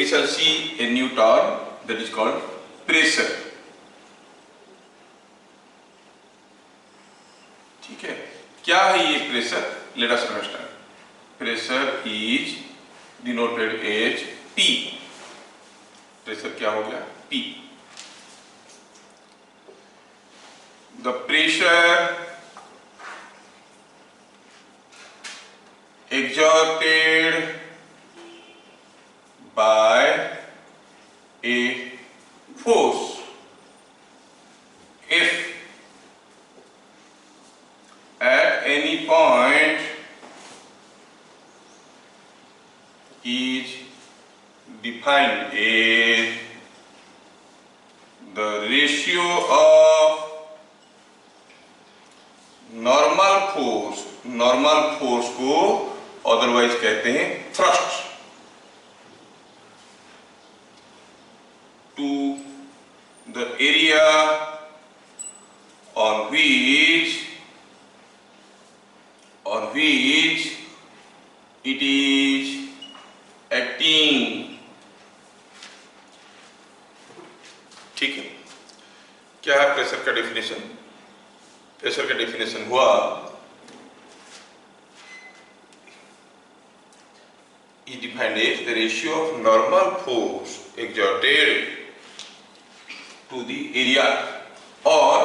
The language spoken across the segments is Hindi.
we shall see a new term that is called pressure. ठीक है, क्या है ये pressure? Let us understand. Pressure is denoted as P. Pressure क्या हो गया? P. The pressure exerted by a force F at any point is defined as the ratio of normal force को अदरवाइज कहते हैं thrust, to the area on which it is acting. ठीक है, क्या है प्रेशर का डेफिनेशन? प्रेशर का डेफिनेशन हुआ is defined as the ratio of normal force exerted to the area. और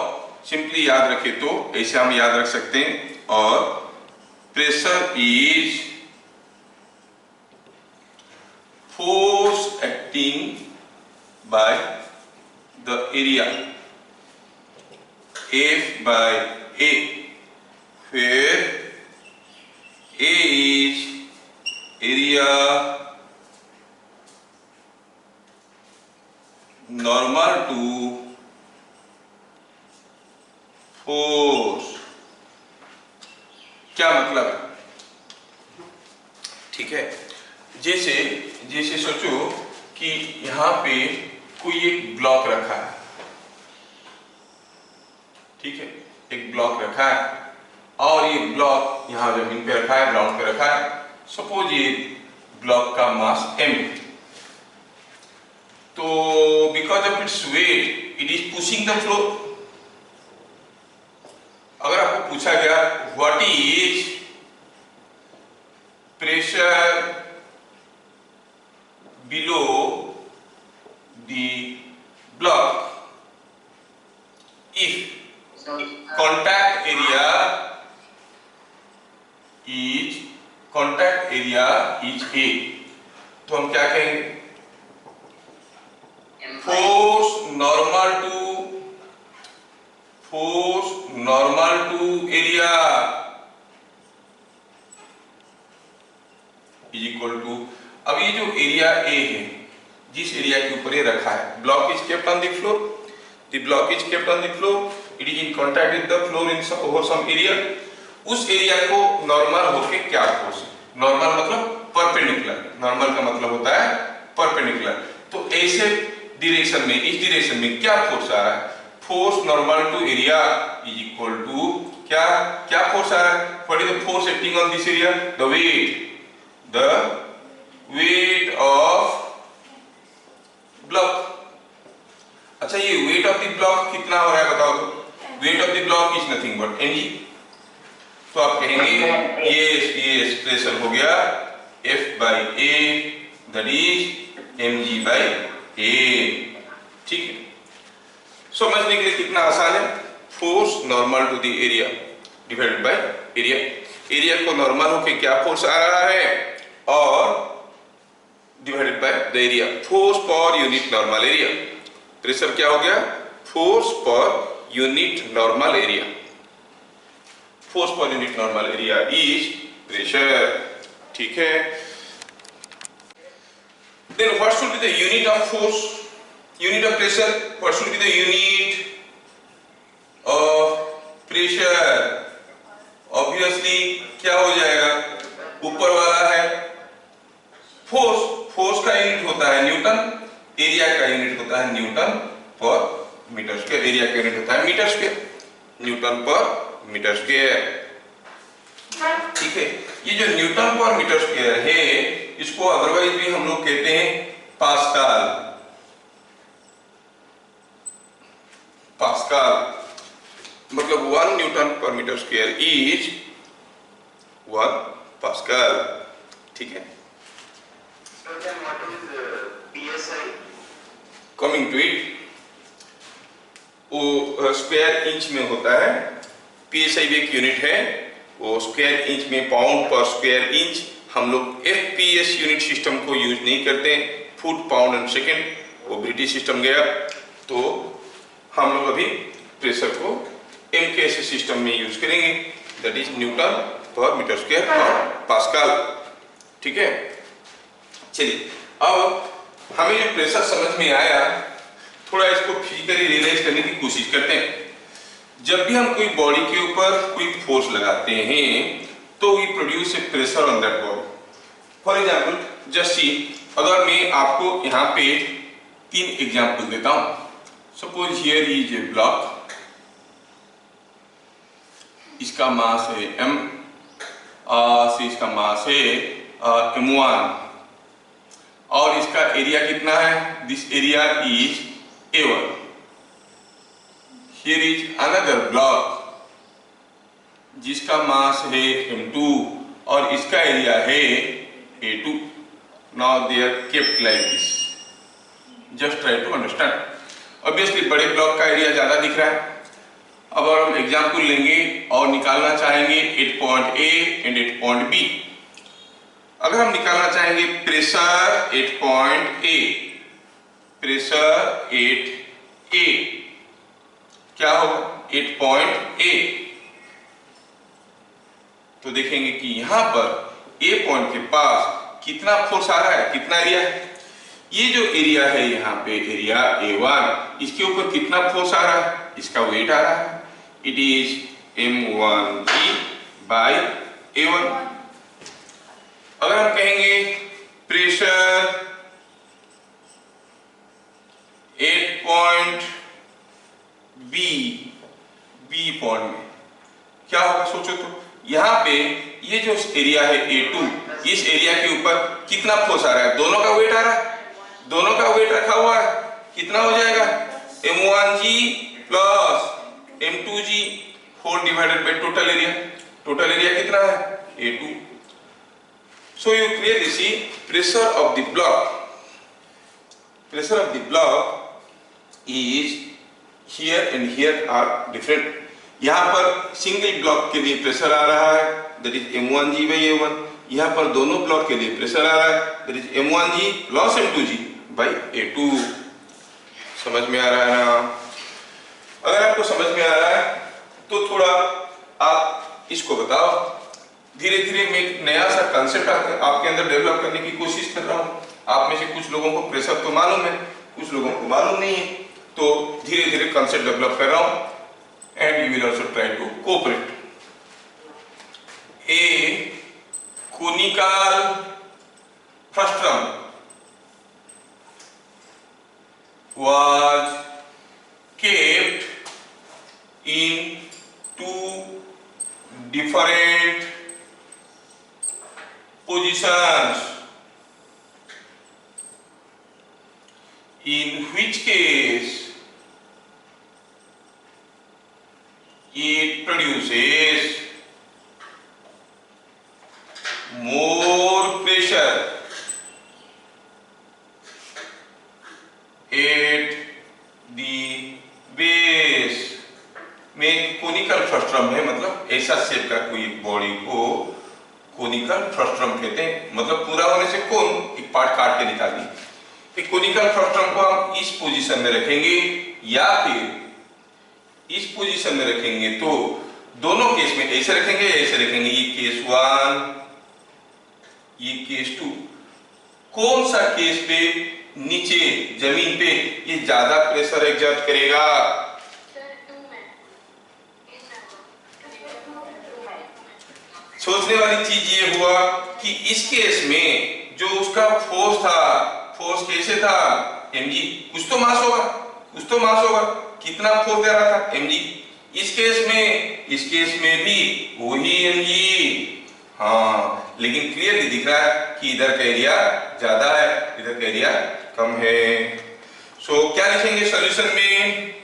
सिंपली याद रखें तो ऐसे हम याद रख सकते हैं, और pressure is force acting by the area F by A, where A is area normal to force. क्या मतलब है? ठीक है, जैसे सोचो कि यहाँ पे कोई एक ब्लॉक रखा है. ठीक है, एक ब्लॉक रखा है और ये ब्लॉक यहाँ जमीन पे रखा है, ग्राउंड पे रखा है. सपोज ये ब्लॉक का मास m, तो because of its weight it is pushing the floor. अगर आपको पूछा गया what is pressure below the block if contact area is A, तो हम क्या कहेंगे? Force normal to area is equal to, अब ये जो एरिया A है, जिस एरिया के ऊपर ये रखा है, block is kept on the floor, the block is kept on the floor, it is in contact with the floor in over some area. उस एरिया को नॉर्मल होके क्या फोर्स है? नॉर्मल मतलब परपेंडिकुलर. नॉर्मल का मतलब होता है परपेंडिकुलर. तो ऐसे डायरेक्शन में, इस डायरेक्शन में क्या फोर्स आ रहा है? Force normal to area is equal to क्या फोर्स आ रहा है? What is the force acting on this area? The weight of block. अच्छा, ये वेट ऑफ द ब्लॉक कितना हो रहा है बताओ तो? Wait of the block is nothing but mg. तो आप कहेंगे ये प्रेशर हो गया F by A, that is mg by A. ठीक है, समझने के लिए कितना आसान है. Force normal to the area divided by area. Area को नॉर्मल होके क्या फोर्स आ रहा है और divided by the area. Force per unit normal area. Pressure क्या हो गया? Force per unit normal area. Force per unit normal area is pressure. ठीक है, then what should be the unit of force, unit of pressure? What should be the unit of pressure? Obviously क्या हो जाएगा? ऊपर वाला है फोर्स, फोर्स का यूनिट होता है न्यूटन, एरिया का यूनिट होता है Newton per metre square. Area का यूनिट होता है metre square, Newton per metre square. ठीक है, ये जो न्यूटन पर मीटर स्क्वायर है, इसको अदरवाइज भी हम लोग कहते हैं पास्कल, पास्कल मतलब 1 Newton per metre square is 1 pascal. ठीक है, कमिंग टू इट, वो स्क्वायर इंच में होता है। पीएसआई भी एक यूनिट है, वो स्क्वायर इंच में, पाउंड पर स्क्वायर इंच। हम लोग एफपीएस यूनिट सिस्टम को यूज नहीं करते, फुट पाउंड एंड सेकेंड, वो ब्रिटिश सिस्टम गया। तो हम लोग अभी प्रेशर को एमकेएस सिस्टम में यूज करेंगे, that is Newton per metre square और पास्कल। ठीक है, चलिए अब हमें जो प्रेशर समझ में आया, थोड़ा इसको फिजिकली रियलाइज करने की कोशिश करते हैं। जब भी हम कोई बॉडी के ऊपर कोई फोर्स लगाते हैं तो we produce a pressure on that body. For example just see, अगर मैं आपको यहाँ पे 3 एग्जांपल देता हूँ। Suppose here is a block, इसका मास है m, से इसका मास है m1 और इसका एरिया कितना है, this area is A1। Here is another block जिसका मास है m2 और इसका एरिया है A2। Now they are kept like this, just try to understand. Obviously बड़े ब्लॉक का एरिया ज्यादा दिख रहा है। अब हम एग्जाम्पल लेंगे और निकालना चाहेंगे at point A and at point B. अगर हम निकालना चाहेंगे pressure at point A, pressure at A क्या होगा, 8 पॉइंट ए। तो देखेंगे कि यहां पर ए पॉइंट के पास कितना फोर्स आ रहा है, कितना एरिया है। ये जो एरिया है यहाँ पे एरिया A1, इसके ऊपर कितना फोर्स आ रहा है, इसका वेट आ रहा है, it is m1g by A1। अगर हम कहेंगे प्रेशर 8 पॉइंट बी पॉइंट में क्या होगा, सोचो तो। यहाँ पे ये जो एरिया है A2, इस एरिया के ऊपर कितना फोर्स आ रहा है, दोनों का वेट आ रहा है, दोनों का वेट रखा हुआ है, कितना हो जाएगा m1g plus m2g whole divided by total area. Total area कितना है A2। So you clearly see pressure of the block, pressure of the block is here and here are different. यहाँ पर सिंगल ब्लॉक के लिए प्रेशर आ रहा है, that is m1g by A1। यहाँ पर दोनों ब्लॉक के लिए प्रेशर आ रहा है, that is m1g plus m2g by A2। समझ में आ रहा है ना? अगर आपको समझ में आ रहा है तो थोड़ा आप इसको बताओ। धीरे धीरे मैं एक नया सा कंसेप्ट आपके अंदर डेवलप करने की कोशिश कर रहा हूँ। आप में से कुछ लोगों को प्रेशर तो मालूम है, कुछ लोगों को मालूम नहीं है, तो धीरे धीरे कंसेप्ट डेवलप कर रहा हूँ and you will also try to cooperate. A conical frustum was kept in 2 different positions, in which case it produces more pressure at the base में। कोनिकल फ्रस्ट्रम है मतलब ऐसा शेप का कोई बॉडी को कोनिकल फ्रस्ट्रम कहते हैं, मतलब पूरा होने से कोन एक पार्ट काट के निकाल दी। एक कोनिकल फ्रस्ट्रम को हम इस पोजीशन में रखेंगे या फिर इस पोजीशन में रखेंगे, तो दोनों केस में ऐसे रखेंगे ऐसे रखेंगे, ये केस 1 ये केस 2। कौन सा केस पे नीचे जमीन पे ये ज्यादा प्रेशर एग्जर्ट करेगा? सोचने वाली चीज ये हुआ कि इस केस में जो उसका फोर्स था, फोर्स कैसे था, mg, कुछ तो मास होगा, कुछ तो मास होगा, कितना फोर्स दे रहा था mg। इस केस में भी वही mg। हाँ, लेकिन क्लियरली दिख रहा है कि इधर का एरिया ज्यादा है, इधर का एरिया कम है। सो क्या लिखेंगे सॉल्यूशन में?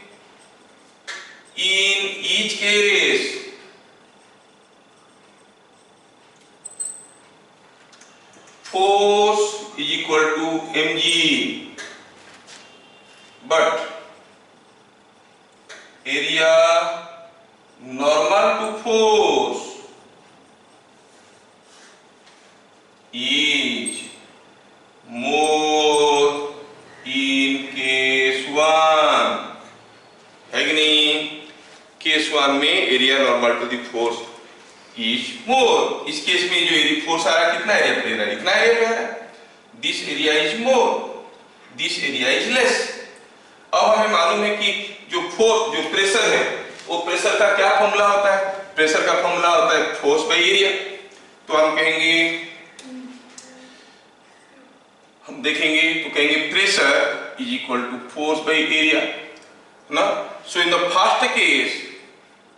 In each case force is equal to mg, but area normal to force is more in case 1, है कि नहीं? केस 1 में area normal to the force is more. इस केस में जो एरिया फोर्स आ रहा है कितना एरिया पे रहा है? इतना एरिया पे है। This area is more, this area is less. अब हमें मालूम है कि जो प्रेशर है वो प्रेशर का क्या फॉर्मूला होता है? प्रेशर का फॉर्मूला होता है फोर्स बाई एरिया। तो हम देखेंगे तो कहेंगे pressure is equal to force by area ना। So in the first case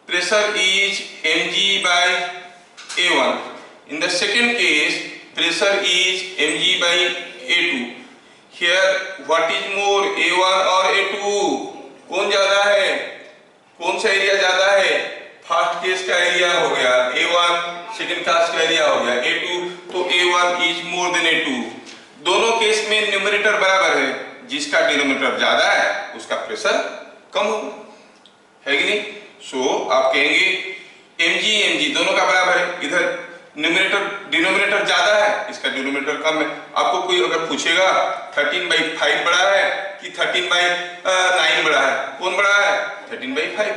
pressure is mg by a1. In the second case, pressure is mg by a2. Here, what is more, a1 or a2? कौन ज्यादा है? कौन सा एरिया ज्यादा है? फर्स्ट केस का एरिया हो गया a1, सेकंड केस का एरिया हो गया a2, तो a1 is more than a2. दोनों केस में न्यूमरेटर बराबर है, जिसका डिनोमिनेटर ज्यादा है उसका प्रेशर कम होगा, है कि नहीं? सो आप कहेंगे mg दोनों का बराबर है। इधर न्यूमरेटर डिनोमिनेटर ज्यादा है, इसका डिनोमिनेटर कम है। आपको कोई अगर पूछेगा 13/5 बड़ा है कि 13/9 बड़ा है, कौन बड़ा है? 13/5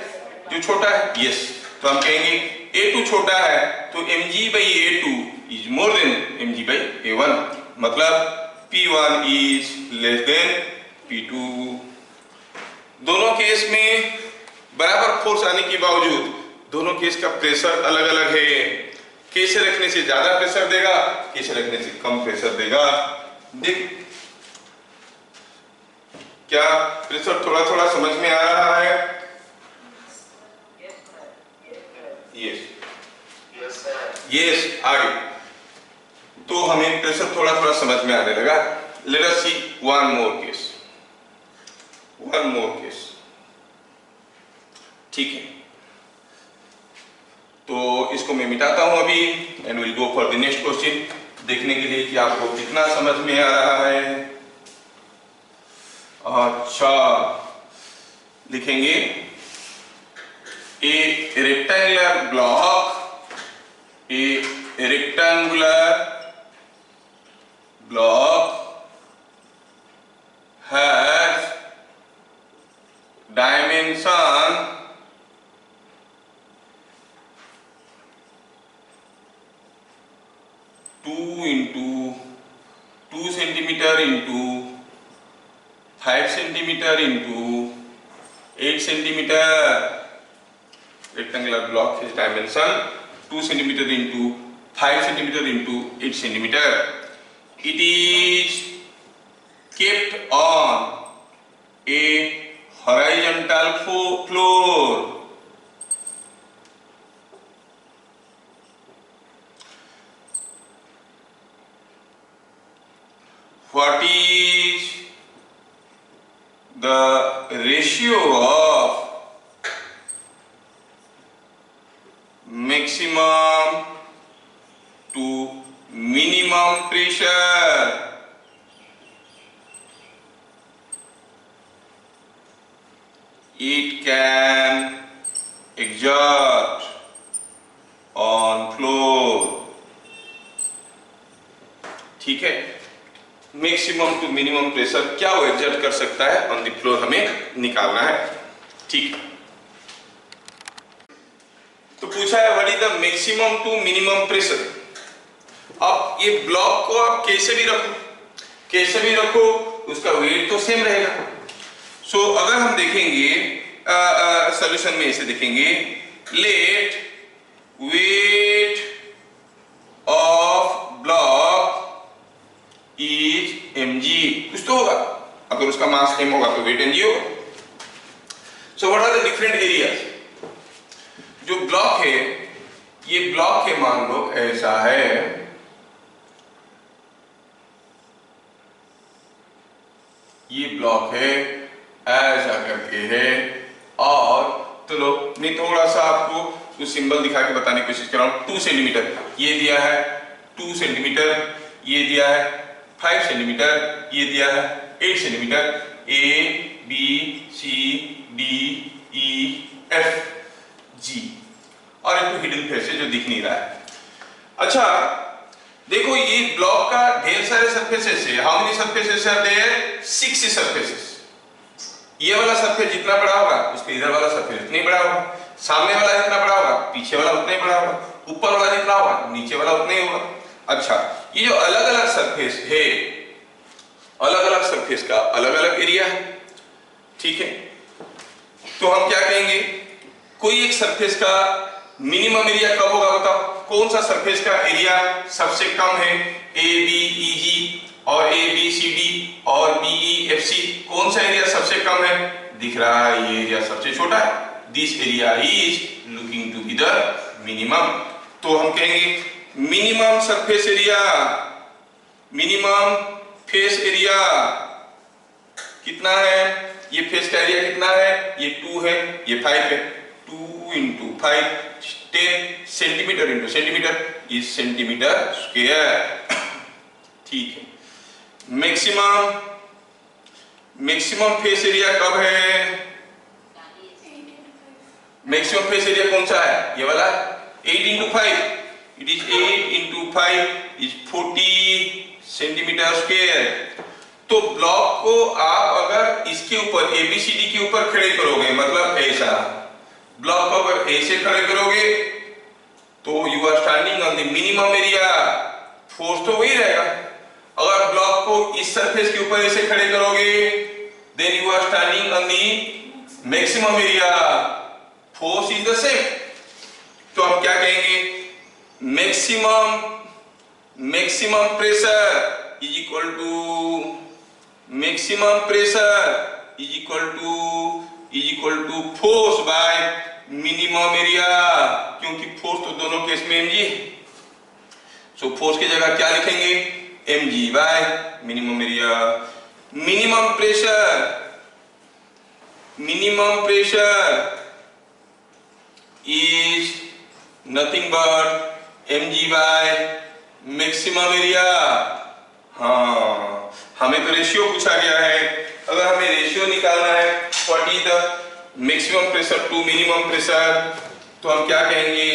जो छोटा है। यस, तो हम कहेंगे a2 छोटा है तो mg/a2 is more than mg/a1, मतलब p1 is less than p2। दोनों केस में बराबर फोर्स आने के बावजूद दोनों केस का प्रेशर अलग अलग है। कैसे रखने से ज्यादा प्रेशर देगा, कैसे रखने से कम प्रेशर देगा। देख क्या प्रेशर थोड़ा थोड़ा समझ में आ रहा है? यस आगे तो हमें प्रेशर थोड़ा थोड़ा समझ में आने लगा। लेट अस सी वन मोर केस। ठीक है, तो इसको मैं मिटाता हूं अभी and will go for the next question, देखने के लिए कि आपको कितना समझ में आ रहा है। अच्छा, लिखेंगे ए rectangular block has dimension 2 centimeter into 5 centimeter into 8 centimeter. Rectangular block has dimension 2 centimeter into 5 centimeter into 8 centimeter. It is kept on a horizontal floor. What is the ratio of maximum to minimum pressure? It can exert on floor. ठीक है, मैक्सिमम टू मिनिमम प्रेशर क्या वो एग्जर्ट कर सकता है ऑन द फ्लोर, हमें निकालना है। ठीक, तो पूछा है what is the maximum to minimum pressure. अब ये ब्लॉक को आप कैसे भी रखो उसका वेट तो सेम रहेगा। सो अगर हम देखेंगे सॉल्यूशन में ऐसे देखेंगे, let weight of block is mg, कुछ तो होगा, अगर उसका मास m होगा तो वेट mg होगा। So what are the different areas? जो ब्लॉक है, ये ब्लॉक है मान लो ऐसा है, ये ब्लॉक है, ऐसा करके है। और चलो मैं थोड़ा सा आपको कुछ सिंबल दिखा के बताने की कोशिश कर रहा हूँ। 2 सेंटीमीटर ये दिया है, 2 सेंटीमीटर ये दिया है, 5 सेंटीमीटर ये दिया है, 8 centimetre, A B C D E F G, और एक तो हिडन फेस है जो दिख नहीं रहा है। अच्छा देखो ये ब्लॉक का ढेर सारे सरफेसेस है। How many surfaces are there? 6 surfaces. ये वाला सरफेस जितना बड़ा होगा उसके इधर वाला सरफेस उतना ही बड़ा होगा, सामने वाला जितना बड़ा होगा पीछे वाला उतना ही बड़ा होगा, ऊपर वाला जितना होगा नीचे वाला उतना ही होगा। अच्छा ये जो अलग अलग सरफेस है, अलग अलग सरफेस का अलग अलग एरिया है, ठीक है। तो हम क्या कहेंगे, कोई एक सरफेस का मिनिमम एरिया कब होगा बताओ? कौन सा सरफेस का एरिया सबसे कम है? ए बी ई जी और ए बी सी डी और बी ई एफ सी, कौन सा एरिया सबसे कम है? दिख रहा है ये एरिया सबसे छोटा है। This area is looking to be the minimum. तो हम कहेंगे minimum surface area, minimum face area कितना है? ये फेस का एरिया कितना है? ये 2 है, ये 5 है। 2 into 5 10 centimetre into centimetre is centimetre square, ठीक है। मैक्सिमम फेस एरिया कब है? मैक्सिमम फेस एरिया कौन सा है? ये वाला 8 into 5, it is 8 into 5 is 40 centimetre square. तो ब्लॉक को आप अगर इसके ऊपर ABCD के ऊपर खड़े करोगे, मतलब ऐसा ब्लॉक को अगर ऐसे खड़े करोगे तो you are standing on the minimum area, force तो वही रहेगा। अगर ब्लॉक को इस सरफेस के ऊपर ऐसे खड़े करोगे then you are standing on the maximum area, force is the same. तो हम क्या कहेंगे, maximum pressure is equal to force by minimum area, क्योंकि फोर्स तो दोनों केस में mg है। सो फोर्स की जगह क्या लिखेंगे? mg by minimum area. Minimum pressure is nothing but mg by maximum area. हाँ हमें तो रेशियो पूछा गया है, अगर हमें रेशियो निकालना है what is the maximum pressure to minimum pressure, तो हम क्या कहेंगे,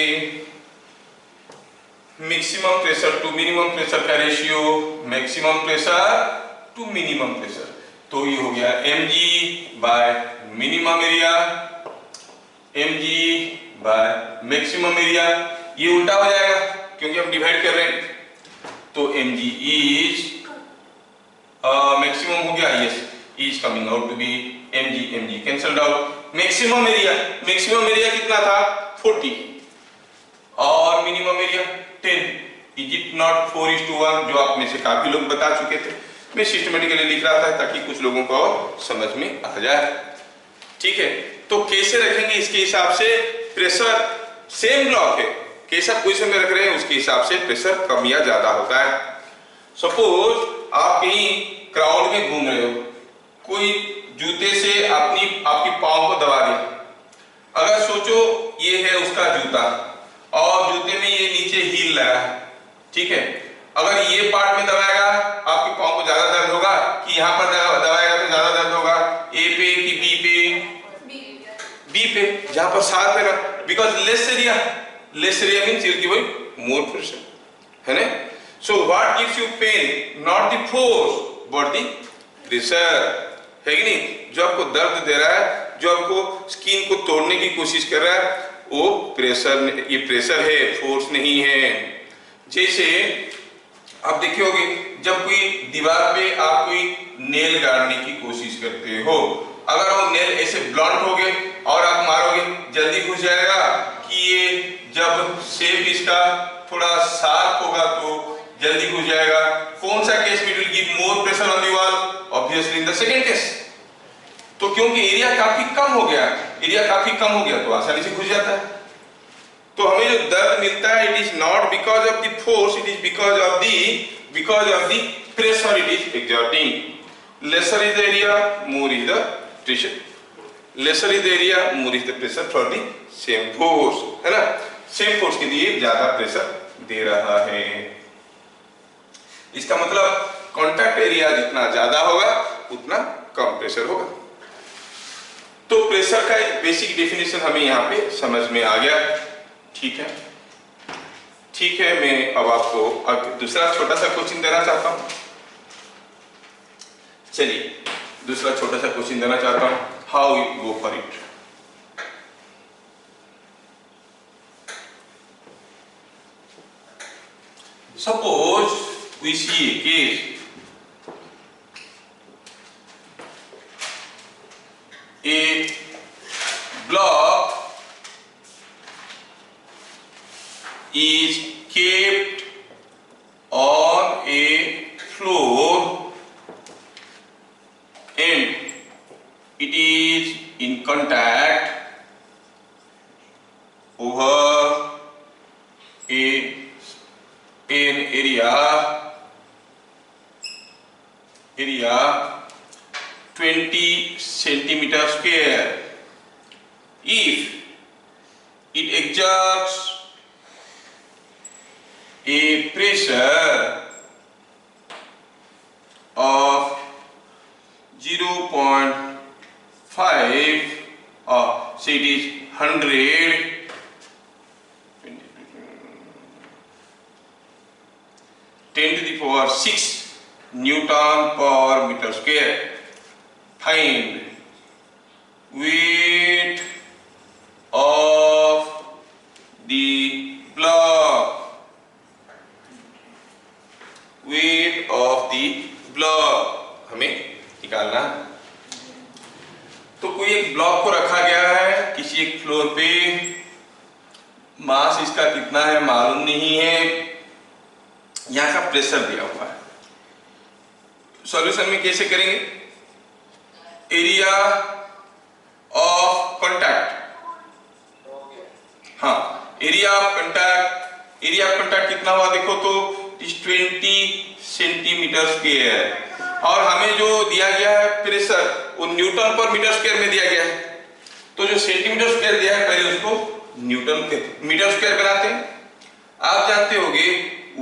maximum pressure to minimum pressure का ratio maximum pressure to minimum pressure, तो ये हो गया mg by minimum area, mg by maximum area. ये उल्टा हो जाएगा क्योंकि हम डिवाइड कर रहे हैं, तो mg इज मैक्सिमम हो गया, yes is coming out to be mg cancelled out. Maximum area कितना था? 40 और minimum area 10। Is it not 4:1, जो आप में से काफी लोग बता चुके थे। मैं सिस्टमेटिकली लिख रहा था ताकि कुछ लोगों को समझ में आ जाए, ठीक है। तो कैसे रखेंगे इसके हिसाब से प्रेशर, सेम ब्लॉक है कैसा पोजीशन में रख रहे हैं उसके हिसाब से प्रेशर कम या ज्यादा होता है। सपोज आप कहीं क्राउड में घूम रहे हो, कोई जूते से आपकी पाँव को दबा दिया, अगर सोचो ये है उसका जूता और जूते में ये नीचे हील लगा है, ठीक है। अगर ये पार्ट में दबाएगा आपके पाँव को ज्यादा दर्द होगा कि यहाँ पर दबाएगा तो ज्यादा दर्द होगा? ए पे कि बी पे? बी पे, जहां पर शार्प है ना, because less area means you'll give more pressure, है ना। So what gives you pain? Not the force but the pressure, है कि नहीं? जो आपको दर्द दे रहा है, जो आपको स्किन को तोड़ने की कोशिश कर रहा है, वो प्रेशर, ये प्रेशर है, फोर्स नहीं है। जैसे आप देखे होंगे जब कोई दीवार पे आप कोई नेल गाड़ने की कोशिश करते हो, अगर वो नेल ऐसे ब्लंट हो गए और आप मारोगे जल्दी घुस जाएगा, कि ये जब शेप इसका थोड़ा शार्प होगा तो जल्दी घुस जाएगा। कौन सा केस में will give more pressure on the wall? Obviously in the second case. तो क्योंकि एरिया काफी कम हो गया तो आसानी से घुस जाता है। तो हमें जो दर्द मिलता है it is not because of the force, it is because of the pressure it is exerting. lesser is the area, more is the pressure. Lesser is the area, more is the pressure for the same force, है ना? सेम फोर्स के लिए ज्यादा प्रेशर दे रहा है। इसका मतलब कॉन्टैक्ट एरिया जितना ज्यादा होगा उतना कम प्रेशर होगा। तो प्रेशर का एक बेसिक डेफिनेशन हमें यहाँ पे समझ में आ गया। ठीक है, ठीक है, मैं अब आपको दूसरा छोटा सा क्वेश्चन देना चाहता हूँ। चलिए दूसरा छोटा सा क्वेश्चन देना चाहता हूँ। How you go for it. Suppose we see a case, a block is kept on a floor and it is in contact over an area 20 centimeter square. If it exerts a pressure of 0.5 so it is 100 10 to the power 6 Newton per meter square. Find weight of the block. Weight of the block हमें निकालना। तो कोई एक ब्लॉक को रखा गया है किसी एक फ्लोर पे, मास इसका कितना है मालूम नहीं है, यहाँ का प्रेशर दिया हुआ है। सॉल्यूशन में कैसे करेंगे? एरिया ऑफ कॉन्टैक्ट, हाँ एरिया ऑफ कॉन्टैक्ट कितना हुआ देखो तो 20 सेंटीमीटर स्क्वायर, और हमें जो दिया गया है प्रेशर वो न्यूटन पर मीटर स्क्वायर में दिया गया है। तो जो सेंटीमीटर स्क्वायर दिया है पहले उसको न्यूटन के मीटर स्क्वायर बनाते हैं। आप जानते होंगे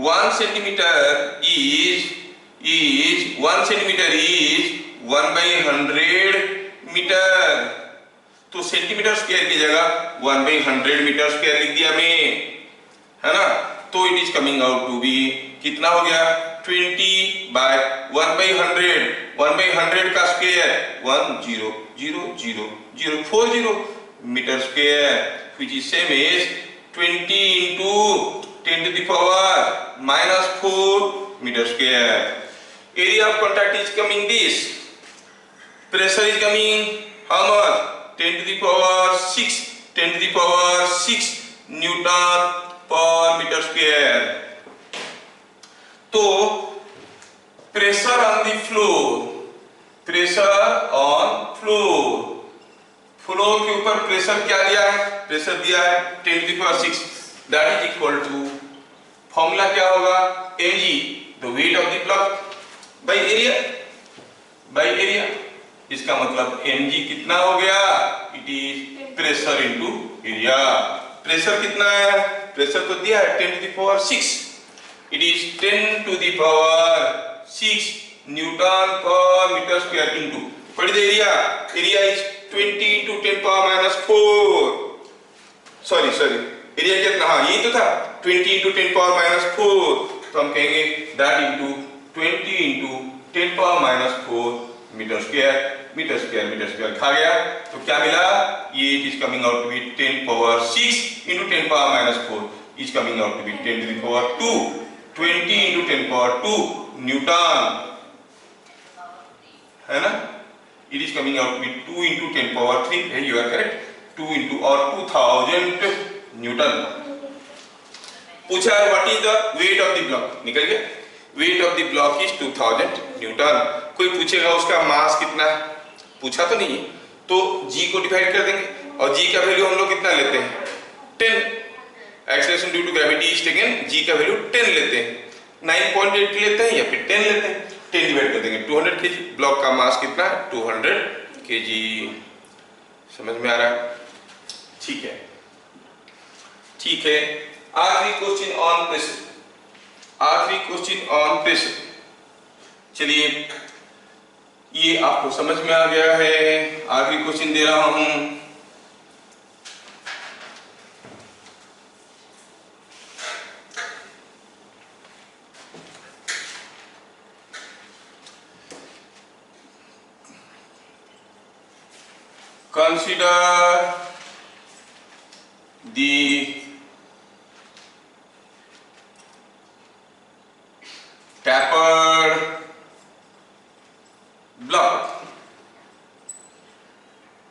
1 सेंटीमीटर इज 1/100 मीटर। तो सेंटीमीटर स्क्वायर की जगह 1/100 मीटर स्क्वायर लिख दिया मैं, है ना? तो it is coming out to be कितना हो गया 20/1/100 1/100 का square 100040 metre square, which is same as 20 into 10 to the power -4 meter square. Area of contact is coming this. Pressure is coming how much? 10 to the power 6 Newton per meter square. तो प्रेशर ऑन द फ्लोर के ऊपर प्रेशर क्या दिया है? प्रेशर दिया है 10 to the power 6, that is equal to formula क्या होगा? mg, the weight of the block by area। इसका मतलब mg कितना हो गया? It is pressure into area. Pressure कितना है? प्रेशर तो दिया है 10 to the power 6, it is 10 to the power 6 newton per metre square into what is area is 20 into 10 power -4। Sorry area कितना? हाँ यही तो था 20 into 10 power -4। तो हम कहेंगे that into 20 into 10 power -4 metre square खा गया। तो क्या मिला? ये it is coming out to be 10 power 6 into 10 power -4 is coming out to be 10 to the power 2 20 into 10 power 2 Newton, है ना? It is coming out to be 2 into 10 power 3. Hey, you are correct. 2 into or 2000 Newton. पूछा है what is the weight of the block? निकल गया। Weight of the block is 2000 Newton. कोई पूछेगा उसका मास कितना है? पूछा तो नहीं है, तो g को डिवाइड कर देंगे और g का वैल्यू हम लोग कितना लेते हैं? 10। Acceleration due to gravity is taken, g का वैल्यू 10 लेते हैं, 9.8 लेते हैं या फिर 10 लेते हैं। 10 डिवाइड कर देंगे 200 kg। ब्लॉक का मास कितना है 200 kg। समझ में आ रहा है? ठीक है, ठीक है। आखिरी क्वेश्चन ऑन प्रेशर, आखिरी क्वेश्चन ऑन प्रेशर। चलिए, ये आपको समझ में आ गया है। आखिरी क्वेश्चन दे रहा हूं। Consider the tapered block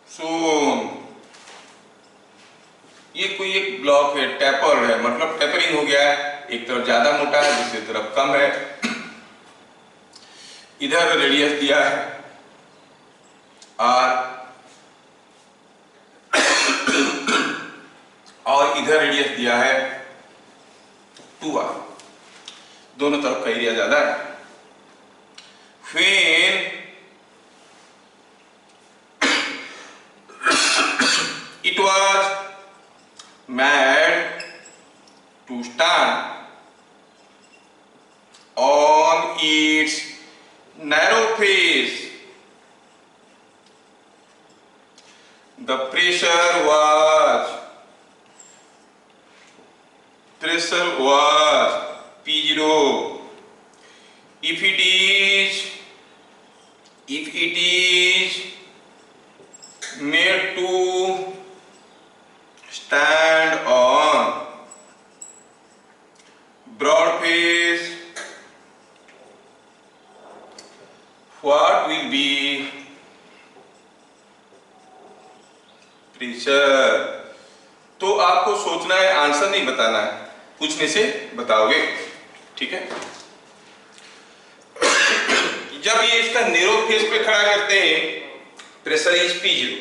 shown। ये कोई एक ब्लॉक है, टेपर है, मतलब टेपरिंग हो गया है, एक तरफ ज्यादा मोटा है, दूसरी तरफ कम है। इधर रेडियस दिया है और इधर रेडियस दिया है 2r। दोनों तरफ का एरिया ज्यादा है। When it was made to stand on its narrow face, the pressure was P0. If it is made to stand on broad face, what will be pressure? तो आपको सोचना है, आंसर नहीं बताना है, पूछने से बताओगे। ठीक है। जब ये इसका नेरो फेस पे खड़ा करते हैं, प्रेशर इज P0।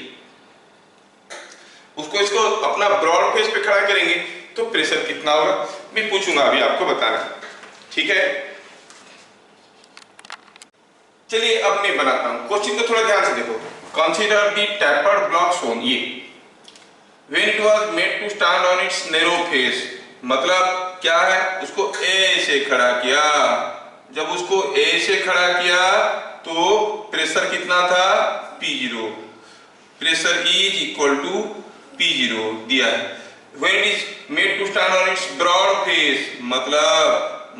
उसको इसको अपना ब्रॉड फेस पे खड़ा करेंगे तो प्रेशर कितना होगा मैं पूछूंगा, अभी आपको बताना। ठीक है, चलिए अब मैं बनाता हूं क्वेश्चन को, थोड़ा ध्यान से देखो। Consider the tapered block shown. ये When it was made to stand on its narrow face, मतलब क्या है, उसको A से खड़ा किया। जब उसको A से खड़ा किया तो प्रेशर कितना था P0। Pressure is equal to P0 दिया है। When it is made to stand on its broad face,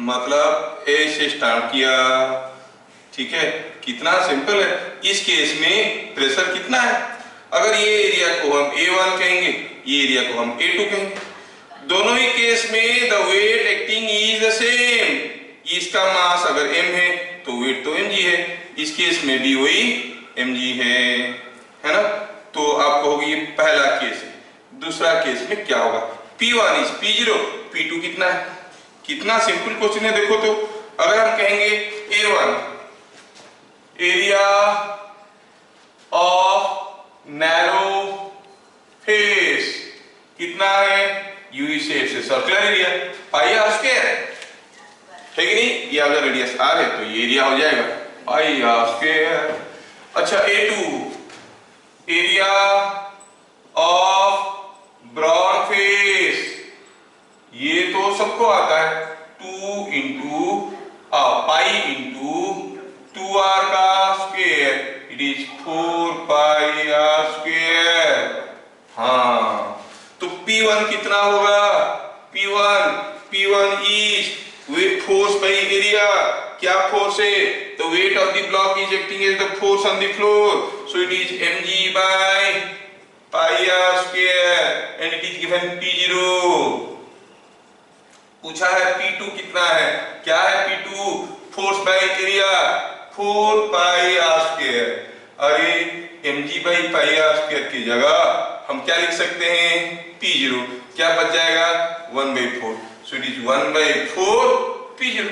मतलब A से स्टार्ट किया। ठीक है, कितना सिंपल है। इस केस में प्रेशर कितना है, अगर ये एरिया को हम A1 कहेंगे, ये एरिया को हम A2 कहेंगे। दोनों ही केस में the weight acting is the same. इसका मास अगर m है तो वेट तो mg है, इस केस में भी वही mg है ना। तो आप कहोगे ये पहला केस है। दूसरा केस में क्या होगा, P1 इज P0, P2 कितना है। कितना सिंपल क्वेश्चन है, देखो तो। अगर हम कहेंगे A1 area of narrow face कितना है, यूवी से circular area pi r square है कि नहीं। ये अगर रेडियस r है तो ये एरिया हो जाएगा पाई आर स्क्वायर। अच्छा, A2 area of broad face, ये तो सबको आता है 2 इंटू पाई इंटू 2r का square, it is 4 pi r square. हाँ, तो P1 कितना होगा, P1 is weight force by area. क्या फोर्स है, the weight of the block is acting as the force on the floor, so it is mg by pi r square and it is given P0। पूछा है P2 कितना है, क्या है P2, force by area 4 pi r square. अरे mg by pi r square की जगह हम क्या लिख सकते हैं, P0। क्या बच जाएगा 1/4, सो इट इज 1/4 P0।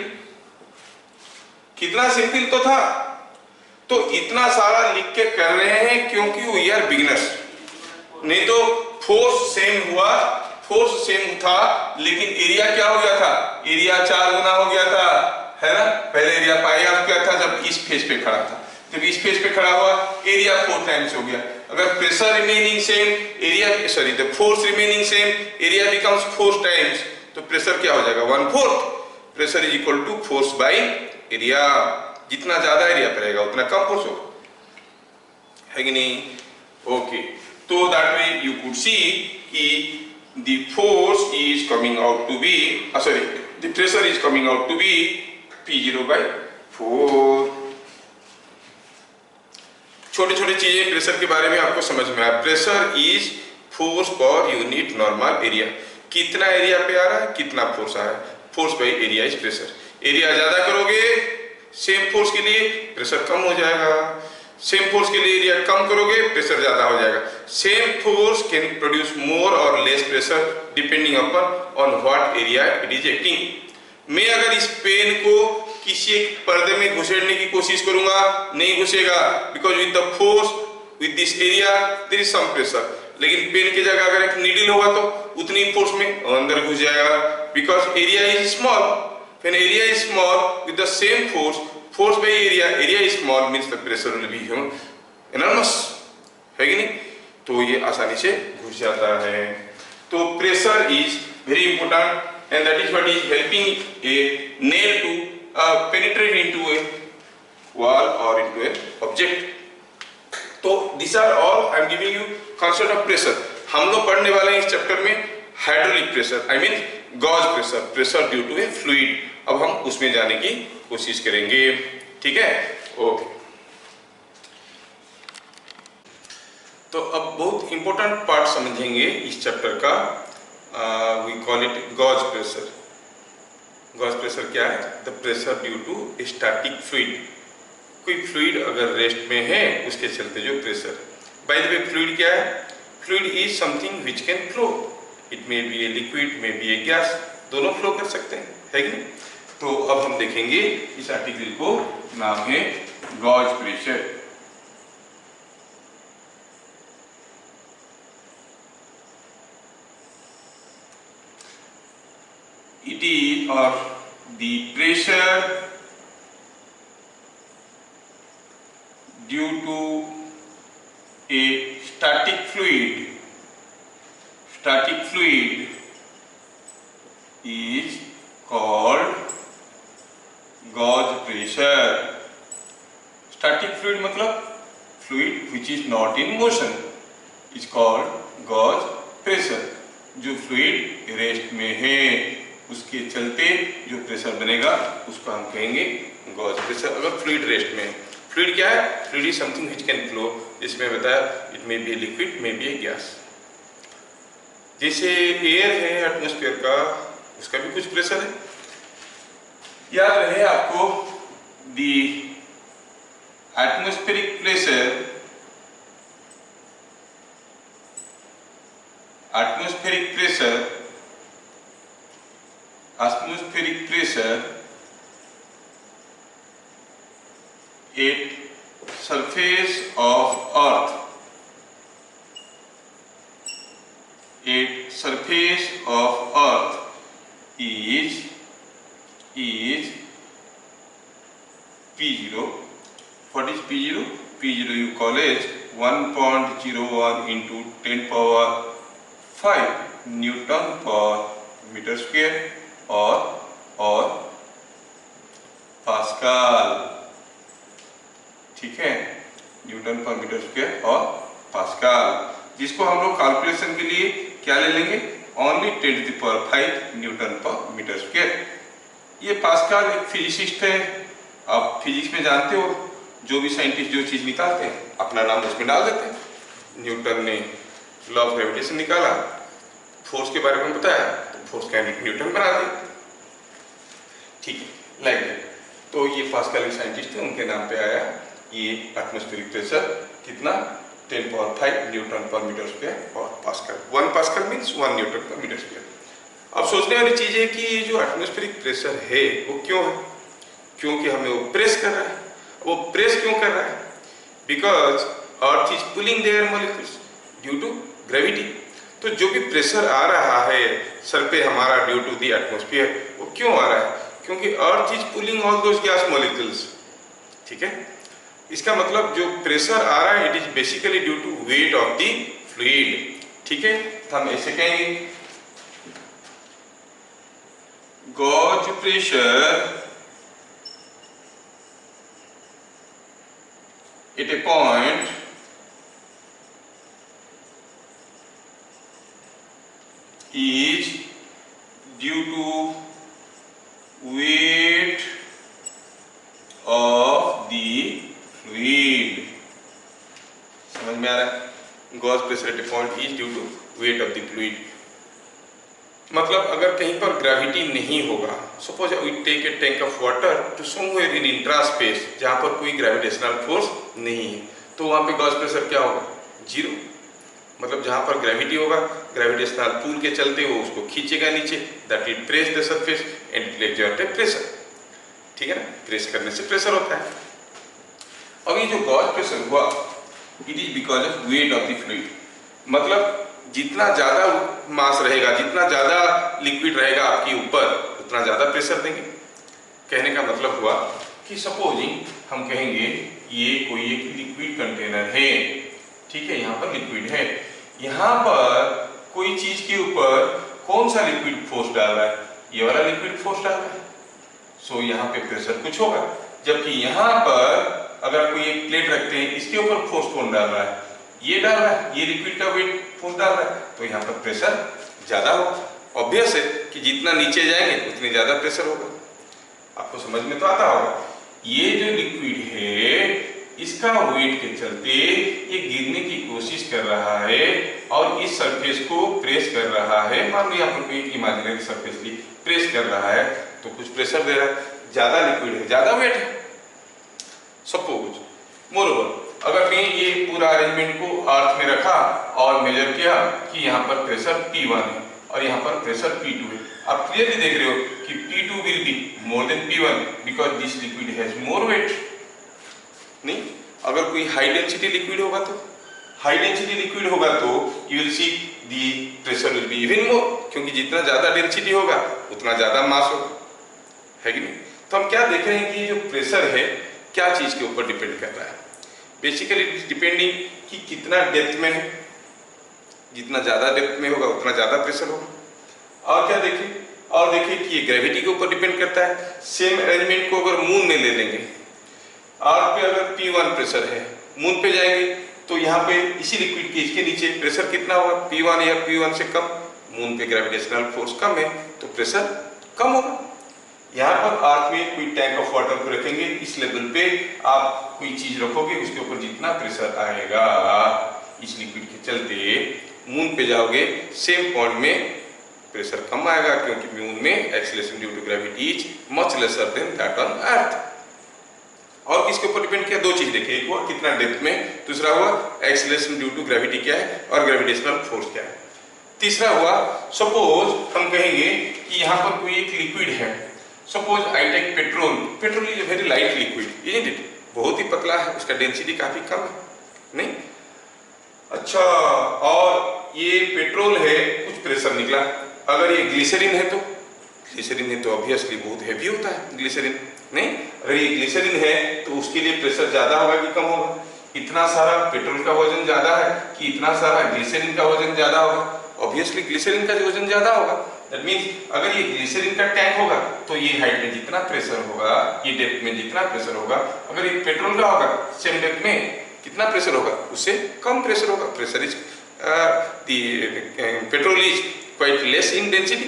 कितना सिंपल तो था। तो इतना सारा लिख के कर रहे हैं क्योंकि वी आर बिगिनर्स, नहीं तो फोर्स सेम हुआ, फोर्स सेम था लेकिन एरिया क्या हो गया था, एरिया 4 गुना हो गया था, है ना। पहले एरिया पाई ऑफ क्या था जब इस फेज पे खड़ा था, जब इस फेज पे खड़ा हुआ एरिया 4 टाइम्स हो गया। अगर pressure remaining same, area sorry the force remaining same, area becomes 4 times, तो प्रेशर क्या हो जाएगा 1/4। Pressure is equal to force by area. जितना ज्यादा एरिया पे रहेगा उतना कम फोर्स होगा, है कि नहीं। ओके, तो that way you could see कि the force is coming out to be the pressure is coming out to be P0/4। छोटे छोटे चीजें प्रेशर के बारे में आपको समझ में आया। Pressure is force per unit normal area. कितना एरिया पे आ रहा है, कितना फोर्स आ रहा है, force by area is pressure. Area ज्यादा करोगे सेम फोर्स के लिए प्रेशर कम हो जाएगा, सेम फोर्स के लिए एरिया कम करोगे प्रेशर ज्यादा हो जाएगा। Same force can produce more और less pressure depending upon on what area it is acting. मैं अगर इस पेन को किसी एक पर्दे में घुसेड़ने की कोशिश करूंगा, नहीं घुसेगा, because with the force with this area there is some pressure. लेकिन पेन की जगह अगर एक नीडल होगा तो उतनी फोर्स में अंदर घुस जाएगा, because area is small. When area is small with the same force by area is small means the pressure will B enormous, है कि नहीं। तो ये आसानी से घुस जाता है। तो pressure is very important and that is what is helping a nail to penetrate into a wall or into an object। तो these are all I am giving you concept of pressure। हम लोग पढ़ने वाले हैं इस चैप्टर में hydraulic pressure, I mean gauge pressure, pressure due to a fluid. अब हम उसमें जाने की कोशिश करेंगे, ठीक है। ओके, तो अब बहुत इंपॉर्टेंट पार्ट समझेंगे इस चैप्टर का। We call it gauge pressure. Gauge pressure क्या है? The pressure due to static fluid. कोई फ्लूइड अगर रेस्ट में है उसके चलते जो प्रेशर। बाय द वे फ्लूइड क्या है? Fluid is something which can flow. It may be a liquid, may be a gas, दोनों फ्लो कर सकते हैं, है कि नहीं। तो अब हम देखेंगे इस आर्टिकल को, नाम है gauge pressure. It is or the pressure due to a static fluid is called gauge pressure। static fluid मतलब fluid which is not in motion is called gauge pressure। जो फ्लूइड रेस्ट में है उसके चलते जो प्रेशर बनेगा उसको हम कहेंगे गॉज प्रेशर। अगर फ्लूइड रेस्ट में है, फ्लूइड क्या है? Fluid is something which can flow. इसमें बताया it may be a liquid, may be a gas. जैसे एयर है एटमॉस्फेयर का, उसका भी कुछ प्रेशर है। याद रहे आपको the atmospheric pressure, atmospheric pressure at surface of earth, is P0। What is P0? P0 you call as 1.01 into 10⁵ Newton per metre square और पास्कल, ठीक है। न्यूटन पर मीटर स्क्वायर और पास्कल, जिसको हम लोग कैलकुलेशन के लिए क्या ले लेंगे? Only 10⁵ Newton per metre square. ये पास्कल एक फिजिसिस्ट है। आप फिजिक्स में जानते हो, जो भी साइंटिस्ट जो चीज निकालते हैं अपना नाम उसमें डाल देते हैं। न्यूटन ने लॉ ऑफ ग्रेविटेशन निकाला, फोर्स के बारे में बताया, तो फोर्स का न्यूटन बना दिया, ठीक है, लाइक दैट। तो ये पास्कल के साइंटिस्ट थे, उनके नाम पे आया ये एटमॉस्फेरिक प्रेशर। कितना? 10⁵ न्यूटन पर मीटर स्क्वायर और pascal. 1 pascal means 1 Newton per metre square. अब सोचने वाली चीज है कि ये जो एटमॉस्फेरिक प्रेशर है वो क्यों है? क्योंकि हमें वो प्रेस कर रहा है। वो प्रेस क्यों कर रहा है? Because earth is pulling their molecules due to gravity. तो जो भी प्रेशर आ रहा है सर पे हमारा ड्यू टू दी एटमॉस्फेयर, वो क्यों आ रहा है? क्योंकि earth is pulling all those gas molecules, ठीक है। इसका मतलब जो प्रेशर आ रहा है it is basically due to weight of the fluid, ठीक है। तो हम ऐसे कहेंगे gauge pressure at a point is due to weight of the fluid। समझ में आ रहा है? Gauge pressure at a point is due to weight of the fluid. मतलब अगर कहीं पर ग्रेविटी नहीं होगा, suppose we take a tank of water to somewhere in intra space जहाँ पर कोई ग्रेविटेशनल फोर्स नहीं है, तो वहाँ पे गॉज प्रेशर क्या होगा? जीरो। मतलब जहाँ पर ग्रेविटी होगा, ग्रेविटेशनल पुल के चलते वो उसको खींचेगा नीचे, that it press the surface and it exert pressure, ठीक है ना। प्रेस करने से प्रेशर होता है। अब ये जो गॉज प्रेशर हुआ it is because of weight of the fluid. मतलब जितना ज्यादा मास रहेगा, जितना ज्यादा लिक्विड रहेगा आपके ऊपर, उतना ज्यादा प्रेशर देंगे। कहने का मतलब हुआ कि सपोजिंग हम कहेंगे ये कोई एक लिक्विड कंटेनर है, ठीक है, यहाँ पर लिक्विड है, यहाँ पर कोई चीज के ऊपर कौन सा लिक्विड फोर्स डाल रहा है? ये वाला लिक्विड फोर्स डाल रहा है, सो यहाँ पे प्रेशर कुछ होगा। जबकि यहाँ पर अगर कोई एक प्लेट रखते हैं, इसके ऊपर फोर्स कौन डाल रहा है? ये डाल रहा है, ये लिक्विड का वेट फोर्स डाल रहा है, तो यहाँ पर प्रेशर ज्यादा होगा। ऑब्वियस है कि जितना नीचे जाएंगे उतनी ज्यादा प्रेशर होगा। आपको समझ में तो आता होगा। ये जो लिक्विड है इसका वेट के चलते ये गिरने की कोशिश कर रहा है और इस सरफेस को प्रेस कर रहा है। मान लो यहाँ पर कोई इमेजिनरी सरफेस ली प्रेस कर रहा है तो कुछ प्रेशर दे रहा है, ज्यादा लिक्विड है, ज्यादा वेट है। सपोज मोरओवर अगर मैं ये पूरा अरेंजमेंट को अर्थ में रखा और मेजर किया कि यहाँ पर प्रेशर P1 है और यहाँ पर प्रेशर P2 है, आप क्लियरली देख रहे हो कि P2 will be more than P1 because this liquid has more weight. नहीं, अगर कोई हाई डेंसिटी लिक्विड होगा तो you will see the pressure will be even more, क्योंकि जितना ज्यादा डेंसिटी होगा उतना ज्यादा मास होगा, है कि नहीं। तो हम क्या देख रहे हैं कि जो प्रेशर है क्या चीज के ऊपर डिपेंड कर रहा है? बेसिकली इट इज डिपेंडिंग कि कितना डेप्थ में है, जितना ज्यादा डेप्थ में होगा उतना ज्यादा प्रेशर होगा। और क्या देखिए, और देखिए कि ये ग्रेविटी के ऊपर डिपेंड करता है। सेम अरेंजमेंट को अगर मून में ले लेंगे, अर्थ पे अगर P1 प्रेशर है, मून पे जाएंगे तो यहाँ पे इसी लिक्विड के इसके नीचे प्रेशर कितना होगा? P1 या P1 से कम। मून पे ग्रेविटेशनल फोर्स कम है तो प्रेशर कम होगा। यहाँ पर अर्थ में कोई टैंक ऑफ वाटर को रखेंगे, इस लेवल पे आप कोई चीज रखोगे, उसके ऊपर जितना प्रेशर आएगा इस लिक्विड के चलते मून पे जाओगे सेम पॉइंट में प्रेशर कम आएगा, क्योंकि मून में acceleration due to gravity is much lesser than that on earth. और किसके ऊपर डिपेंड किया? दो चीज देखिए, एक हुआ कितना डेप्थ में, दूसरा हुआ एक्सीलरेशन ड्यू टू ग्रेविटी क्या है और ग्रेविटेशनल फोर्स क्या है। तीसरा हुआ सपोज हम कहेंगे कि यहाँ पर कोई एक लिक्विड है, suppose I take petrol. Petrol is a very light liquid, isn't it? बहुत ही पतला है, उसका डेंसिटी काफी कम है, नहीं? अच्छा, और ये पेट्रोल है, कुछ प्रेशर निकला। अगर ये ग्लिसरीन है तो ऑब्वियसली बहुत हैवी होता है ग्लिसरीन, नहीं? अगर ये ग्लिसरीन है तो उसके लिए प्रेशर ज्यादा होगा कि कम होगा? इतना सारा पेट्रोल का वजन ज्यादा है कि इतना सारा ग्लिसरीन का वजन ज्यादा होगा? ऑब्वियसली ग्लिसरीन का वजन ज्यादा होगा। दैट मीन्स अगर ये ग्लिसरीन का टैंक होगा तो ये हाइट में जितना प्रेशर होगा, ये डेप्थ में जितना प्रेशर होगा, अगर ये पेट्रोल का होगा सेम डेप्थ में कितना प्रेशर होगा? उससे कम प्रेशर होगा। Pressure is petrol is quite less in density,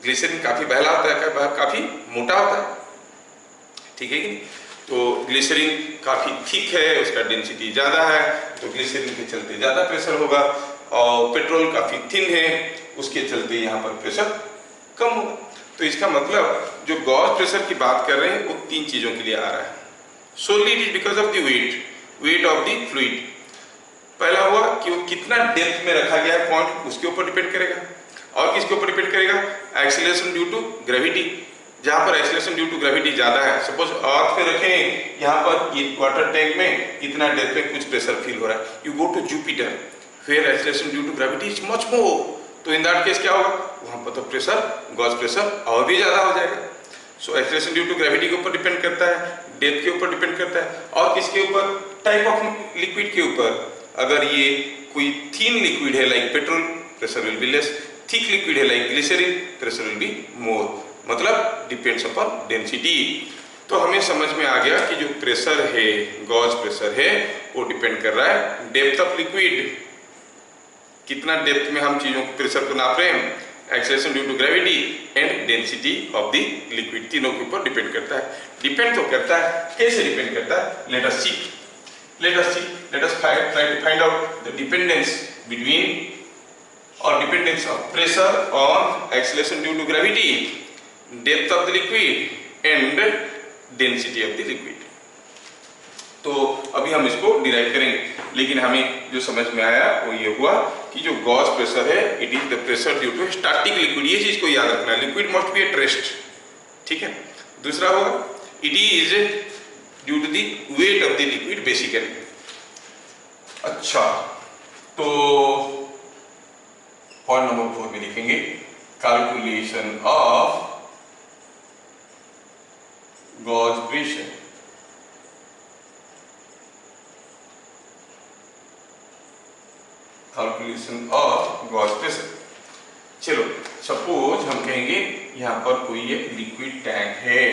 glycerine काफी बहला होता है, काफी मोटा होता है, ठीक है कि नहीं? तो ग्लिसरीन काफी थिक है, उसका डेंसिटी ज्यादा है, तो ग्लिसरीन के चलते ज्यादा प्रेशर होगा। और पेट्रोल काफी थिन है, उसके चलते यहाँ पर प्रेशर कम होगा। तो इसका मतलब जो गॉज प्रेशर की बात कर रहे हैं वो तीन चीजों के लिए आ रहा है। Solely it is because of the weight of the fluid. पहला हुआ कि वो कितना डेप्थ में रखा गया है पॉइंट, उसके ऊपर डिपेंड करेगा। और किसके ऊपर डिपेंड करेगा? Acceleration due to gravity. जहां पर एक्सीलरेशन ड्यू टू ग्रेविटी ज्यादा है, सपोज अर्थ पे रखें, यहाँ पर ये वाटर टैंक में इतना डेप्थ में कुछ प्रेशर फील हो रहा है, you go to Jupiter where acceleration due to gravity is much more, तो इन दैट केस क्या होगा? वहां पर तो प्रेशर, गॉज प्रेशर और भी ज्यादा हो जाएगा। So acceleration due to gravity के ऊपर डिपेंड करता है, डेप्थ के ऊपर डिपेंड करता है, और किसके ऊपर, टाइप ऑफ लिक्विड के ऊपर। अगर ये कोई थीन लिक्विड है like petrol, pressure will be less, thick liquid है like glycerine, pressure will be more, मतलब डिपेंड्स अपॉन डेंसिटी। तो हमें समझ में आ गया कि जो प्रेशर है, गॉज प्रेशर है, वो डिपेंड कर रहा है डेप्थ ऑफ लिक्विड, कितना डेप्थ में हम चीजों प्रेशर को नाप रहे हैं, acceleration due to gravity and density of the liquid, तीनों के ऊपर डिपेंड करता है। डिपेंड तो करता है, कैसे डिपेंड करता है, let us C, let us try to find out the dependence between or dependence of pressure on acceleration due to gravity, depth of the liquid and density of the liquid। तो अभी हम इसको डिराइव करेंगे, लेकिन हमें जो समझ में आया वो ये हुआ कि जो गॉज प्रेशर है, it is the pressure due to static liquid, ये चीज को याद रखना है, liquid must be at rest, ठीक है। दूसरा हुआ it is due to the weight of the liquid basically. अच्छा, तो पॉइंट नंबर 4 में लिखेंगे calculation of gauge pressure. Calculation of gauge pressure. चलो सपोज हम कहेंगे यहां पर कोई एक लिक्विड टैंक है,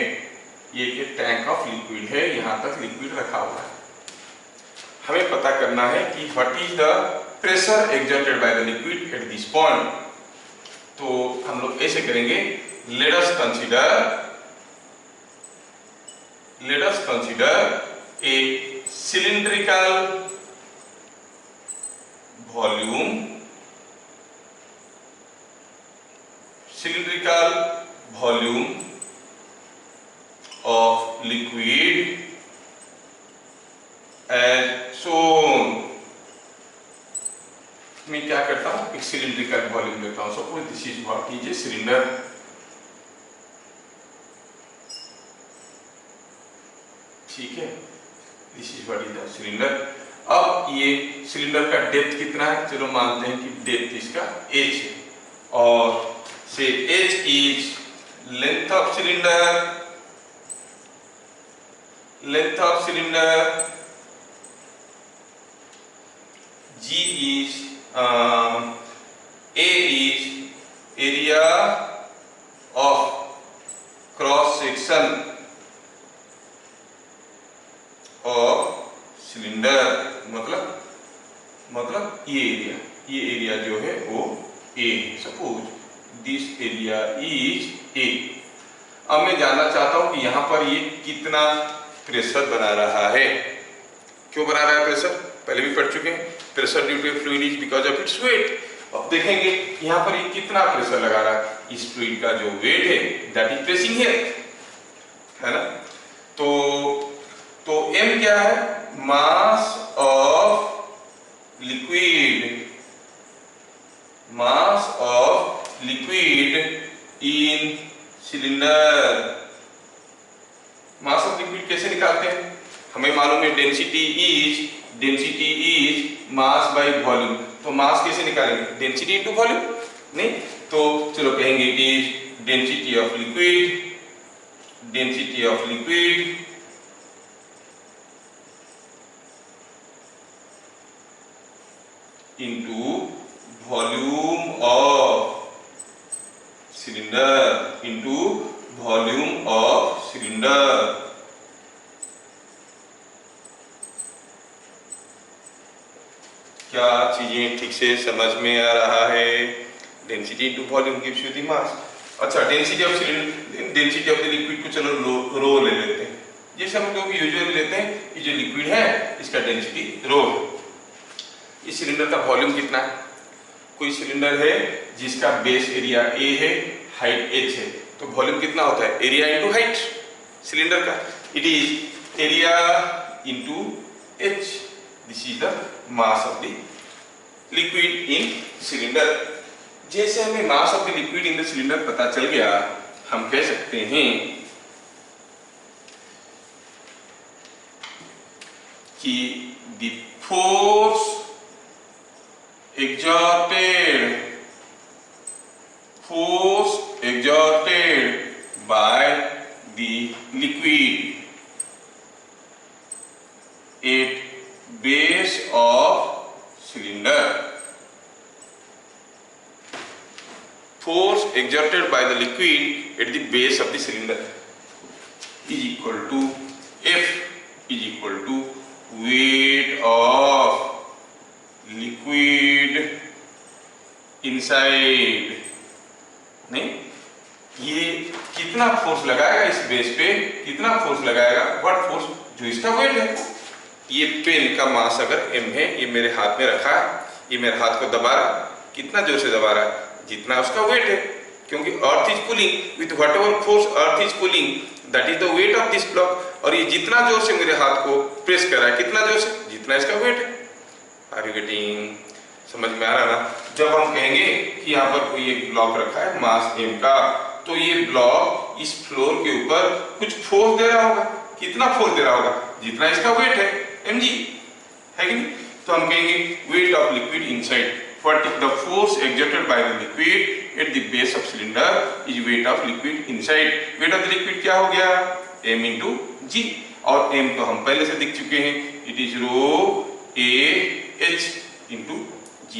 ये एक टैंक ऑफ लिक्विड है, यहां तक लिक्विड रखा हुआ है। हमें पता करना है कि what is the pressure exerted by the liquid at this point. तो हम लोग ऐसे करेंगे, let us consider a cylindrical volume of liquid as shown. मैं क्या करता हूं, एक सिलिंड्रिकल वॉल्यूम लेता हूं, suppose this is what is a cylinder, ठीक है, this is what is the cylinder. अब ये सिलिंडर का डेप्थ कितना है, चलो मानते हैं कि डेप्थ इसका h है, और से h is length of cylinder, G is A is area of cross section of cylinder, मतलब ये एरिया जो है वो A है। Suppose this area is A। अब मैं जानना चाहता हूं कि यहां पर ये कितना प्रेशर बना रहा है। क्यों बना रहा है प्रेशर, पहले भी पढ़ चुके हैं, pressure due to fluid is because of its weight. अब देखेंगे यहाँ पर ये कितना प्रेशर लगा रहा है, इस फ्लूइड का जो वेट है दैट इज प्रेसिंग हियर, है ना। तो m क्या है, mass of liquid in cylinder. Mass of liquid कैसे निकालते हैं, हमें मालूम है density is mass by volume. तो मास कैसे निकालेंगे, डेंसिटी इनटू वॉल्यूम, नहीं तो चलो कहेंगे it is density of liquid into volume of cylinder, क्या चीजें ठीक से समझ में आ रहा है, density into volume gives you the mass. अच्छा, डेंसिटी ऑफ द लिक्विड को चलो रो ले लेते हैं, जैसे हम लोग यूजुअली लेते हैं कि जो लिक्विड है इसका डेंसिटी रो है। इस सिलेंडर का वॉल्यूम कितना है, कोई सिलेंडर है जिसका बेस एरिया A है, हाइट h है, तो वॉल्यूम कितना होता है, एरिया इनटू हाइट सिलेंडर का, it is area into h, this is the mass of the liquid in cylinder. जैसे हमें mass of the liquid in the cylinder पता चल गया, हम कह सकते हैं कि the force exerted by of cylinder. Force exerted by the liquid at the base of the cylinder is equal to F is equal to weight of liquid inside। नहीं, ये कितना फोर्स लगाएगा इस बेस पे, कितना फोर्स लगाएगा, व्हाट फोर्स, जो इसका वेट है। ये पेन का मास अगर m है, ये मेरे हाथ में रखा है, ये मेरे हाथ को दबा रहा है, कितना जोर से दबा रहा है, जितना उसका वेट है, क्योंकि earth is pulling with whatever force earth is pulling that is the weight of this block. और ये जितना जोर से मेरे हाथ को प्रेस कर रहा है, कितना जोर से, जितना इसका वेट है। आर यू गेटिंग, समझ में आ रहा ना। जब हम कहेंगे कि यहाँ पर कोई एक ब्लॉक रखा है मास m का, तो ये ब्लॉक इस फ्लोर के ऊपर कुछ फोर्स दे रहा होगा, कितना फोर्स दे रहा होगा, जितना इसका वेट है mg, है कि नहीं। तो हम कहेंगे weight of liquid inside, what the force exerted by the liquid at the base of cylinder is weight of liquid inside। weight of the liquid क्या हो गया, m into g, और m तो हम पहले से दिख चुके हैं, it is rho a h into g।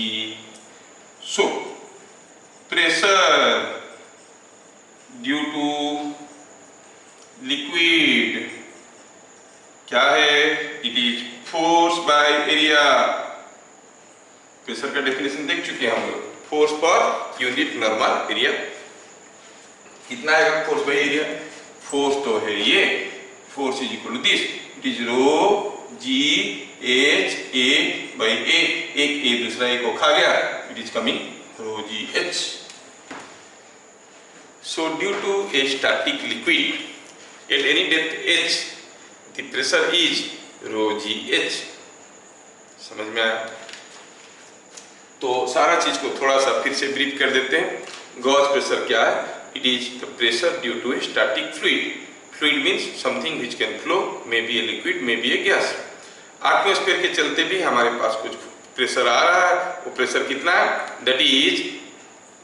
so pressure due to liquid क्या है, it is force by area। Pressure का डेफिनेशन देख चुके हैं हम लोग, force per unit normal area. कितना आएगा फोर्स बाय एरिया, फोर्स तो है ये, force is equal to this, it is rho g h A by A, एक ए दूसरा ए को खा गया, it is coming rho g h. So due to a static liquid at any depth h, the pressure is rho g h. समझ में आया। तो सारा चीज को थोड़ा सा फिर से ब्रीफ कर देते हैं। गॉस प्रेशर क्या है, it is the pressure due to a static fluid. Fluid means something which can flow, may be a liquid, may be a gas. Atmosphere के चलते भी हमारे पास कुछ प्रेशर आ रहा है, वो प्रेशर कितना है, that is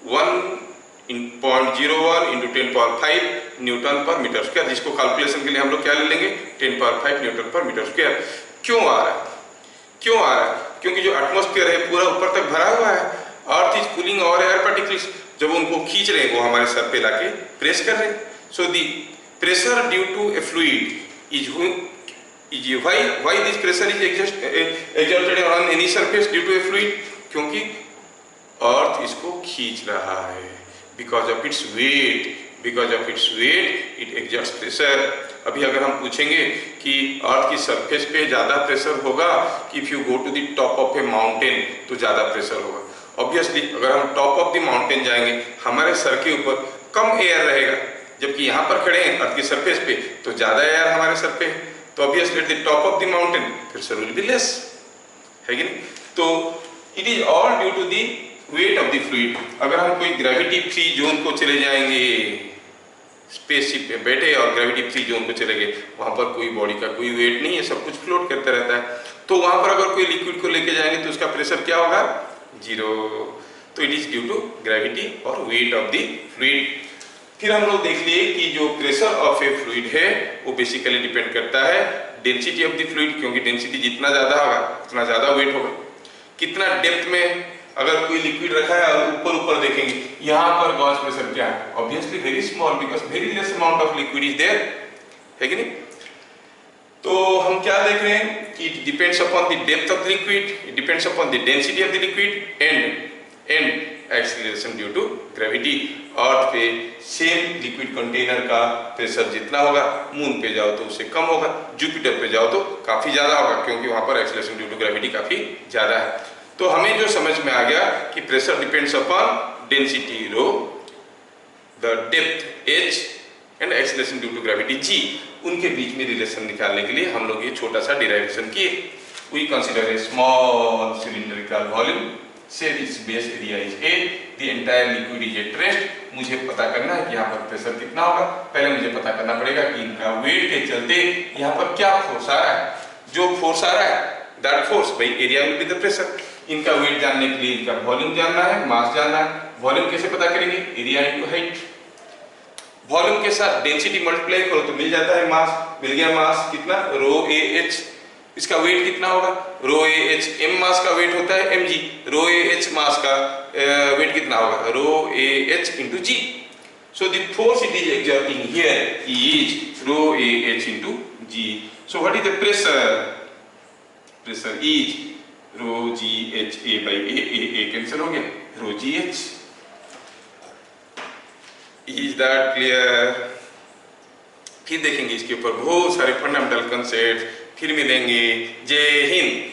1.01 into 10 power 5 Newton per metre square, जिसको कैलकुलेशन के लिए हम लोग क्या ले लेंगे, 10 power 5 Newton per metre square. क्यों आ रहा है, क्यों आ रहा है, क्योंकि जो एटमॉस्फेयर है पूरा ऊपर तक भरा हुआ है, अर्थ इज पुलिंग और एयर पार्टिकल्स, जब उनको खींच रहे हैं वो हमारे सर पे लाके प्रेस कर रहे हैं। So the pressure due to a fluid is why this pressure is exerted on any surface due to a fluid, क्योंकि अर्थ इसको खींच रहा है, because of its weight, because of its weight it exerts pressure. अभी अगर हम पूछेंगे कि अर्थ की सरफेस पे ज्यादा प्रेशर होगा कि if you go to the top of a mountain तो ज्यादा प्रेशर होगा। ऑब्वियसली अगर हम टॉप ऑफ द माउंटेन जाएंगे हमारे सर के ऊपर कम एयर रहेगा, जबकि यहाँ पर खड़े हैं अर्थ की सरफेस पे तो ज्यादा एयर हमारे सर पे है, तो obviously at the top of the mountain pressure will be less, है कि नहीं। तो it is all due to the weight of the fluid. अगर हम कोई ग्रेविटी फ्री जोन को चले जाएंगे, स्पेसशिप पे बैठे और ग्रेविटी फ्री जोन को चले गए, वहां पर कोई बॉडी का कोई वेट नहीं है, सब कुछ फ्लोट करता रहता है, तो वहां पर अगर कोई लिक्विड को लेके जाएंगे तो उसका प्रेशर क्या होगा, जीरो। तो it is due to gravity और वेट ऑफ द फ्लूइड। फिर हम लोग देख लिए कि जो प्रेशर ऑफ ए फ्लूइड है वो बेसिकली डिपेंड करता है डेंसिटी ऑफ द फ्लूइड, क्योंकि डेंसिटी जितना ज्यादा होगा उतना ज्यादा वेट होगा। कितना डेप्थ में अगर कोई लिक्विड रखा है और ऊपर ऊपर देखेंगे यहाँ पर गॉस प्रेशर क्या है, obviously very small, because very less amount of liquid is there, है कि नहीं। तो हम क्या देख रहे हैं कि it depends upon the depth of the liquid, it depends upon the density of the liquid and acceleration due to gravity. Earth पे सेम लिक्विड कंटेनर का प्रेशर जितना होगा, मून पे जाओ तो उससे कम होगा, जुपिटर पे जाओ तो काफी ज्यादा होगा, क्योंकि वहां पर एक्सीलरेशन ड्यू टू ग्रेविटी काफी ज्यादा है। तो हमें जो समझ में आ गया कि pressure depends upon density rho, the depth h and acceleration due to gravity g, उनके बीच में रिलेशन निकालने के लिए हम लोग ये छोटा सा डिराइवेशन किए। We consider a small cylindrical volume, से its base area is A, the entire liquid is at rest। मुझे पता करना है कि यहाँ पर प्रेशर कितना होगा, पहले मुझे पता करना पड़ेगा कि इनका वेट के चलते यहाँ पर क्या फोर्स आ रहा है, जो फोर्स आ रहा है that force by area will be the pressure. इनका वेट जानने के लिए इनका वॉल्यूम जानना है, मास जानना है। वॉल्यूम कैसे पता करेंगे, एरिया इनटू हाइट। वॉल्यूम के साथ डेंसिटी मल्टीप्लाई करो तो मिल जाता है मास, मिल गया मास कितना, रो ए एच। इसका वेट कितना होगा, रो ए एच, एम मास का वेट होता है mg, रो ए एच मास का वेट कितना होगा, rho A h into g. So the force it is exerting here is rho A H into G. So what is the pressure? Pressure is rho G H A by A cancel हो गया, rho G H. Is that clear? फिर देखेंगे इसके ऊपर बहुत सारे फंडामेंटल कंसेप्ट, फिर मिलेंगे. जय हिंद.